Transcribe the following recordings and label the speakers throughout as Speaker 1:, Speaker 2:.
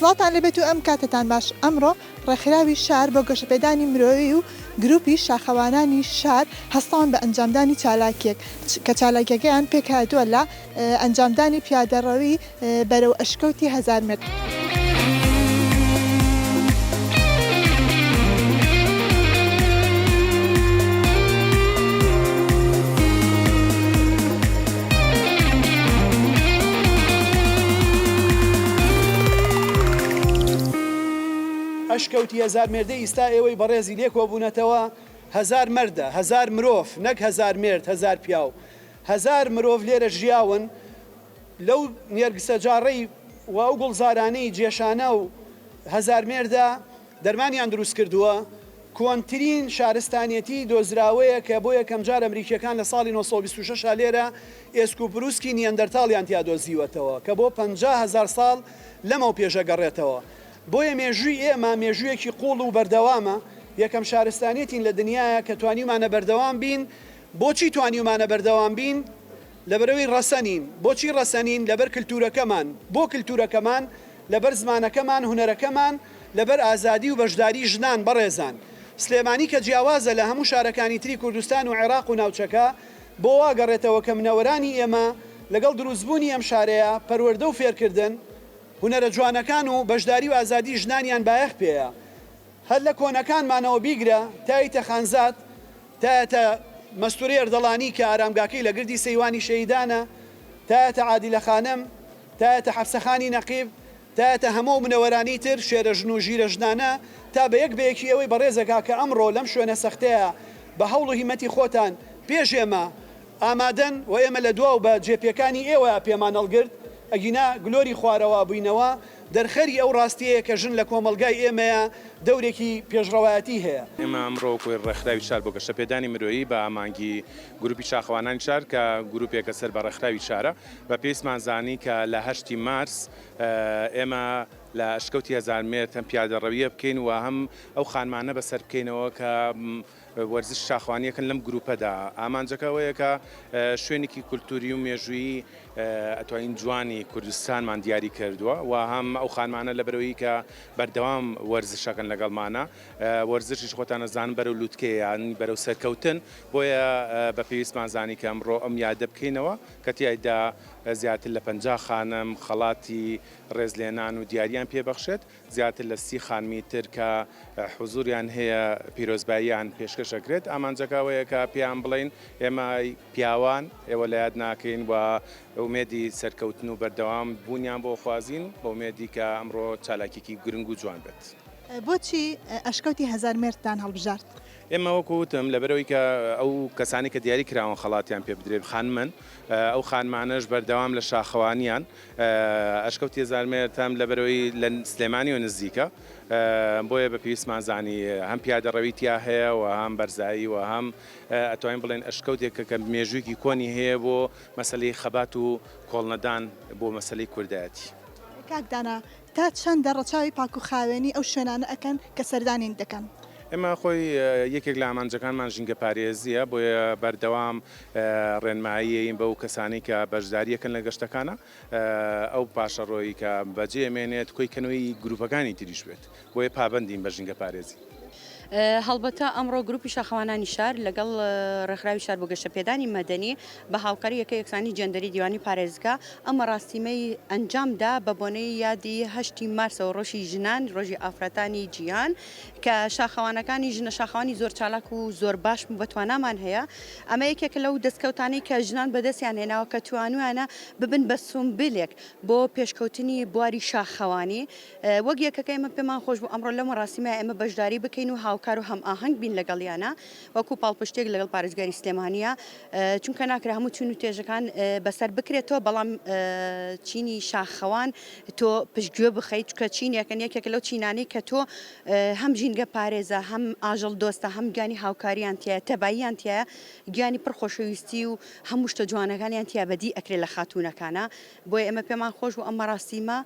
Speaker 1: سڵاتان لەبێت و ئەم کاتتان باش ئەمڕۆ ڕێکخراوی شار بۆ گەشەپێدانی مرۆڤی و گروپی شاخەوانانی شار هەستان بە ئەنجامدانی چالاکیەک کە چالاکیەکەیان پێکهاتووە لە ئەنجامدانی پیادەڕەوی بەرەو ئەشکەوتی 1000 متر.
Speaker 2: ئەشکەوتی 1000 مێردە ئیستا ئێوەی بەڕێزی لێ کۆبوونەتەوە 1000 مەردە 1000 مرۆڤ نەک 1000 مێرد 1000 پیاو 1000 مرۆڤ لێرە ژیاون لەو نێرگسە جاڕەی و ئەو گوڵزارانەی جێشانە و 1000 مێردە دەرمانیان دروست کردووە. کۆنترین شارستانیەتی دۆزراوەیە کە بۆ یەکەم جار ئەمریکیەکان لە ساڵی 1926 لێرە ئێسکوپروسکی نیەندەرتاڵیان تیا دۆزیوەتەوە کە بۆ 50,000 ساڵ لەمەو پێشە گەڕێتەوە. بۆیە مێژووی ئێمە مێژوویەکی قوڵ و بەردەوامە، یەکەم شارستانیەتین لە دنیاە کە توانیمانە بەردەوام بین. بۆچی توانیمانە بەردەوام بین؟ لەبەرەوەی ڕەسەنین. بۆچی ڕەسەنین؟ لەبەر کلتورەکەمان. بۆ کلتورەکەمان، لەبەر زمانەکەمان، هونەرەکەمان، لەبەر ئازادی و بەشداری ژنان بەڕێزان. سلێمانی کە جیاوازە لە هەموو شارەکانی تری کوردستان و عێراق و ناوچەکە بۆ واگەڕێتەوە کە منەوەرانی ئێمە لەگەڵ دروستبوونی ئەم شارەیە پەروەردە و فێرکردن هونەرە جوانەکان و بەشداری و ئازادی ژنانیان بایەخ پێەیە. هەر لە کۆنەکانمانەوە بیگرە تایتە خانزات، تایەتە مەستوری ئەردەڵانی کە ئارامگاکەی لە گردی سەیوانی شەیدانە، تایەتە عادیلە خانم، تایەتە حەفسەخانی نەقیب، تایەتە هەموو منەوەرانی تر شێرە ژن و ژیرە ژنانە تا بە یەک بەیەکی ئەوەی بەڕێزەکە کە ئەمڕۆ لەم شوێنە سەختەیە بە هەوڵ و هیمەتی خۆتان پێش ئێمە ئامادەن و ئێمە لە دواو بە جێپیەکانی ئێوە پێمان هەڵگرت ئەگینا گلۆری خوارەوە بووینەوە دەرخەری ئەو ڕاستیەیە کە ژن لە کۆمەلگای ئێمەیە دەورێکی پێشڕەوایەتی هەیە.
Speaker 3: ئێمە ئەمڕۆ کوێ ڕێکخراوی شار بۆ گەشەپێدانی مرۆیی بە ئامانگی گروپی شاخەوانانی شار کە گروپێکە سەر بە ڕێکخراوی شارە بە پێویستمان زانی کە لە 8 مارس ئێمە لە ئەشکەوتی 1000 مێردە پیادەڕەویە بکەین و هەم ئەو خانمانە بەسەر بکەینەوە کە وەرزش شاخوانیەکەن لەم گروپەدا. ئامانجەکەوەیە کە شوێنێکی کولتوری و مێژووی ئەتوانین جوانی کوردستانمان دیاری کردووە و هەم ئەو خانمانە لە بەرەوەی کە بەردەوام وەرزشەکەن لەگەڵمانە وەرزشیش خۆتانە زان بەرەو لووتکەیان بەرەو سەرکەوتن. بۆیە بە پێویستمان زانی کە ئەمڕۆ ئەم یادە بکەینەوە کە تیایدا زیاتر لە 50 خانم خەڵاتی ڕێزلێنان و دیاریان پێبەخشێت، زیاتر لە 30 خانمی تر کە حوزوریان هەیە پیرۆزباییان پێشکەشەکرێت. ئامانجەکەوەیە کە پێیان بڵین ئێمە پیاوان ئێوە لە یاد ناکەین و ئومێدی سەرکەوتن و بەردەوام بوونیان بۆ خوازین بە ئومێدی کە ئەمڕۆ چالاکێکی گرنگ و جوان بێت.
Speaker 1: بۆچی ئەشکەوتی 1000 مێردتان هەڵبژارد؟
Speaker 3: ئێمە وەکوتم لەبەرەوەی کە ئەو کەسانی کە دیاری کراون خەڵاتیان پێ بدرێت خانمن، ئەو خانمانەش بەردەوام لە شاخەوانیان ئەشکەوتی 1000 مێردتان لەبەرەوەی لە سلێمانی و نزیکە. بۆیە بە پێویستمان زانی هەم پیادەڕەوی تیا هەیە و هەم بەرزایی و هەم ئەتوانین بڵێن ئەشکەوتێکە کە مێژوویکی کۆنی هەیە بۆ مەسەلەی خەبات و کۆڵنەدان بۆ مەسەلەی کوردایەتی.
Speaker 1: کاکدانا تا چەندە ڕەچاوی پاک و خاوێنی ئەو شوێنانە ئەکەن کە سەردانین دەکەن؟
Speaker 3: ئێمە خۆی یەکێک لە ئامانجەکانمان ژینگە پارێزیە، بۆیە بەردەوام ڕێنماییین بەو کەسانی کە بەشداریەکەن لە گەشتەکانە ئەو پاشە ڕۆیی کە بەجێمێنێت کۆیکەنەوەی گروپەکانی تریش بێت، بۆیە پابندین بە ژینگە پارێزی.
Speaker 4: هەڵبەتە ئەمڕۆ گروپی شاخەوانانی شار لەگەڵ ڕێکخراوی شار بۆ گەشەپێدانی مەدەنی بە هاوکاری یەکە یەکسانی جەندەری دیوانی پارێزگا ئەمە ڕاستیمەی ئەنجامدا بە بۆنەی یادی 8 مارسەوە ڕۆژی ژنان، ڕۆژی ئافرەتانی جیهان کە شاخەوانەکانی ژنە شاخەوانی زۆر چالاک و زۆر باش بەتوانامان هەیە. ئەمە یەکێک لەو دەستکەوتانی کە ژنان بەدەستیان هێناوە کە توانویانە ببن بە سومبلێک بۆ پێشکەوتنی بواری شاخەوانی. وەک یەکەکە ئێمە پێمان خۆش بوو ئەمڕۆ لەمە ڕاستیمە ئێمە بەشداری بکەین و هاوکار و هەم ئاهەنگ بین لەگەڵیانە وەکو پاڵپشتێک لەگەڵ پارێزگاری سلێمانیە، چونکە ناکرا هەموو چون و تێژەکان بەسەر بکرێتەوە، بەڵام چینی شاخەوان تۆ پشتگوێ بخەیت چکە چینیەکەن یەکێک لەو چینانەی کە تۆ هەم ژینگە پارێزە هەم ئاژەڵ دۆستە هەم گیانی هاوکاریان تایە تەباییان تایە گیانی پڕخۆشەویستی و هەموو شتە جوانەکانیان تیا بەدی ئەکرێت لە خاتوونەکانە. بۆیە ئێمە پێمان خۆش و ئەمە ڕاستیمە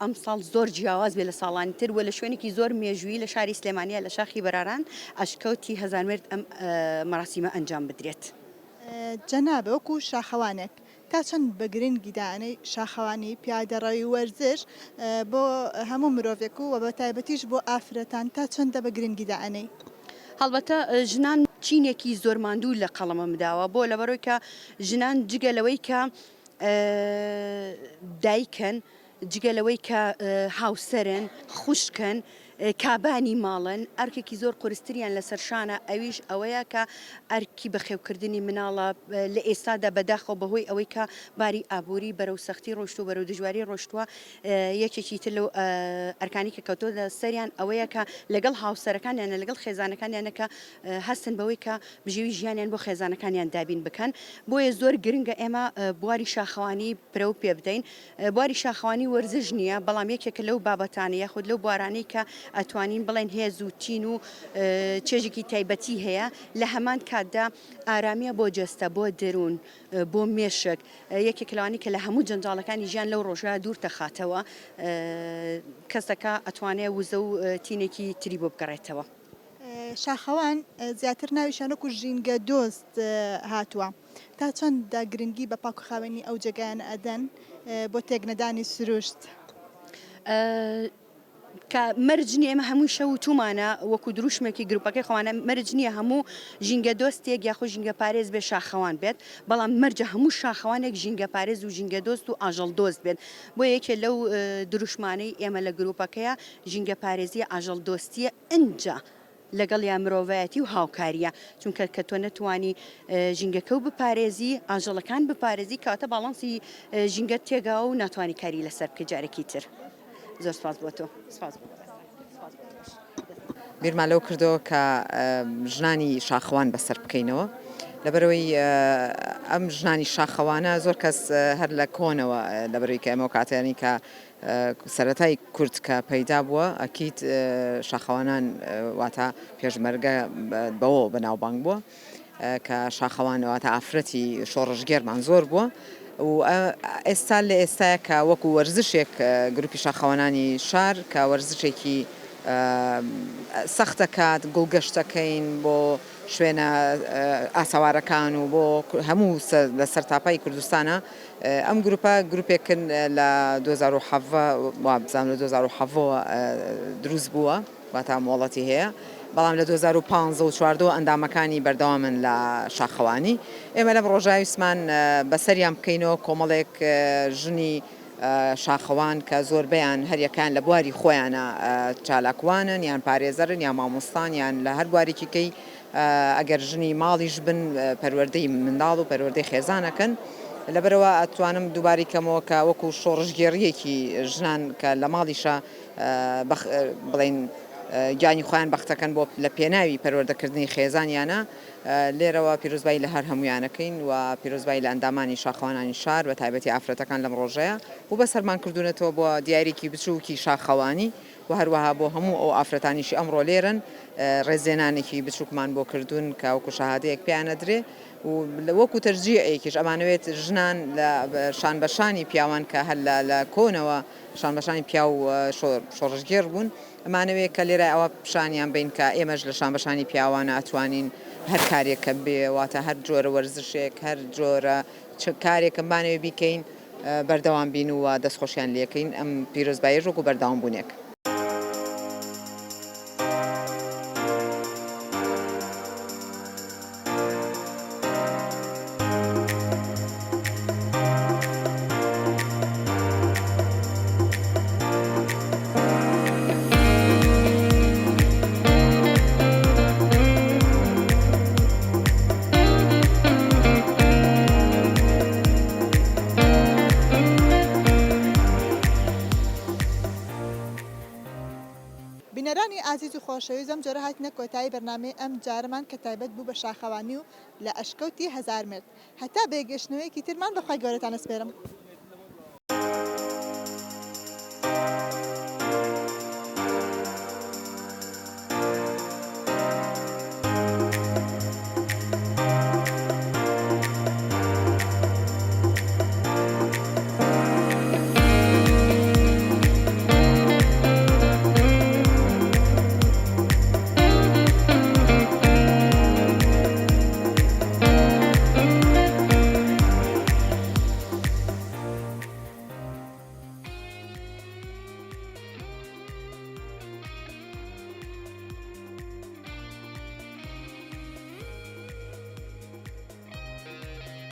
Speaker 4: ئەم ساڵ زۆر جیاواز بێ لە ساڵانی تر و لە شوێنێکی زۆر مێژووی لە شاری سلێمانیە لە شاخی بەراران ئەشکەوتی 1000 مێرد ئەم مەراسیمە ئەنجام بدرێت.
Speaker 1: جەنابە وەکو شاخەوانێک تا چەند بە گرنگی دانەی شاخەوانی پیادەڕەوی وەرزش بۆ هەموو مرۆڤێک و بە تایبەتیش بۆ ئافرەتان تا چەندە بە گرنگی دانەی؟
Speaker 4: هەڵبەتە ژنان چینێکی زۆر ماندوو لە قەڵەمەم داوە بۆ لەبەرەوەی کە ژنان جگەلەوەی کە دایکن جگەلەوەی کە هاوسەرن خوشکن کابانی ماڵن ئەرکێکی زۆر قورستریان لەسەر شانە ئەویش ئەوەیە کە ئەرکی بەخێوکردنی مناڵە لە ئێستادا بەداخەوە بەهۆی ئەوەی کە باری ئابووری بەرەو سەختی ڕۆشت و بەرەو دژواری ڕۆشتووە یەکێکی تر لەو ئەرکانی کە کەوتۆ سەریان ئەوەیە کە لەگەڵ هاوسەرەکانیانە لەگەڵ خێزانەکانیانە کە هەستن بەوەی کە بژێوی ژیانیان بۆ خێزانەکانیان دابین بکەن بۆیە زۆر گرنگە ئێمە بواری شاخەوانی پرە و پێ بدەین بواری شاخەوانی وەرزش نییە بەڵام یەکێکە لەو بابەتانە یاخود لەو بوارانەی کە ئەتوانین بڵێن هێز و تین و چێژێکی تایبەتی هەیە لە هەمان کاتدا ئارامیە بۆ جەستە بۆ دەروون بۆ مێشک یەکێک لەوانی کە لە هەموو جەنجاڵەکانی ژیان لەو ڕۆژە دوور تەخاتەوە کەسەکە ئەتوانێت وزە و تینێکی تری بۆ بگەڕێتەوە.
Speaker 1: شاخەوان زیاتر ناویشانەکو ژینگە دۆست هاتووە تا چەنددا گرنگی بە پاکوخاوێنی ئەو جێگایان ئەدەن بۆ تێکنەدانی سروشت.
Speaker 4: کە مەرج نیە ئێمە هەموو شەو تومانە وەکو دروشمێکی گروپەکەی خەوانە مەرج نییە هەموو ژینگە دۆستێک یاخۆ ژینگە پارێز بێ شاخەوان بێت بەڵام مەرجە هەموو شاخەوانێک ژینگە پارێز و ژینگە دۆست و ئاژەڵ دۆست بێت بۆ یەکێ لەو دروشمانەی ئێمە لە گروپەکەیە ژینگە پارێزیە ئاژەڵ دۆستیە ئەنجا لەگەڵ یا مرۆڤایەتی و هاوکاریە چونکە کە تۆ نەتوانی ژینگەکە و بپارێزی ئاژەڵەکان بپارێزی کاتە باڵانسی ژینگە تێگا و ناتوانانی کاری لەسەر بکە جارێکی تر. زۆر سپاس بۆ تۆ.
Speaker 5: بیرمان لەو کردەوە کە ژنانی شاخەوان بەسەر بکەینەوە لەبەرەوەی ئەم ژنانی شاخەوانە زۆر کەس هەر لە کۆنەوە لەبەرەوەی کە ئەمە کاتیانی کە سەرەتای کورد کە پەیدا بووە ئەکیت شاخەوانان واتە پێشمەرگە بەوە بەناوبانگ بووە کە شاخەوانەوەتە ئافرەتی شۆڕژگێرمان زۆر بووە و ئێستا لە ئێستاە کە وەکو وەرزشێک گروپی شاخەوانانی شار کە وەرزشێکی سەختەکات گوڵگەشتەکەین بۆ شوێنە ئاساوارەکان و بۆ هەموو لە سەرتاپای کوردستانە ئەم گروپە گروپێکن لە 2007 دروست بووە واتە مۆڵەتی هەیە بەڵام لە 2015 و 2014 ئەندامەکانی بەردەوامن لە شاخەوانی ئێمە لەم ڕۆژاویسمان بەسەریان بکەینەوە کۆمەڵێک ژنی شاخەوان کە زۆربیان هەریەکان لە بواری خۆیانە چالاکوانن یان پارێزەرن یا مامۆستان یان لە هەر بوارێکیکەی ئەگەر ژنی ماڵیش بن پەروەردەی منداڵ و پەروەردەی خێزانەکەن لەبەرەوە ئەتوانم دووباری کەمەوە کە وەکو شۆڕژگێڕیەکی ژنان کە لە ماڵیشە بڵێن گیانی خۆیان بەختەکەن بۆ لە پێناوی پەروەردەکردنی خێزانیانە لێرەوە پیرۆزبایی لە هەر هەمویانەکەین و پیرۆزبایی لە ئەندامانی شاخەوانانی شار بە تایبەتی ئافرەتەکان لەم ڕۆژەیە و بە سەرمان کردوونەتەوە بۆ دیارێکی بچووکی شاخەوانی و هەروەها بۆ هەموو ئەو ئافرەتانیشی ئەمڕۆ لێرن ڕێزێنانێکی بچووکمان بۆ کردوون کە وەکو شەهادەیەک پێیانەدرێ و وەکو تەرجیعێکیش ئەمانەوێت ژنان لە شانبەشانی پیاوان کە هەر لە کۆنەوە شانبەشانی پیا و شۆڕژگێر بوون ئەمانەوێت کە لێرە ئەوە پیشانیان بین کە ئێمەش لە شانبەشانی پیاوانە ئەتوانین هەر کارێکە بێ واتە هەر جۆرە وەرزشێک هەر جۆرە کارێکمانەوێ بیکەین بەردەوام بین و دەستخۆشیان لێکەین ئەم پیرۆزباییش وەکو بەردەوام بوونێک.
Speaker 1: بینەرانی ئازیز و خۆشەویستم جۆرە هاتنە کۆتایی بەرنامەی ئەم جارەمان کە تایبەت بوو بە شاخەوانی و لە ئەشکەوتی هەزار مرد هەتا بێگەشتنەوەیەکی ترمان بەخوای گەورەتان ئەسپێرم.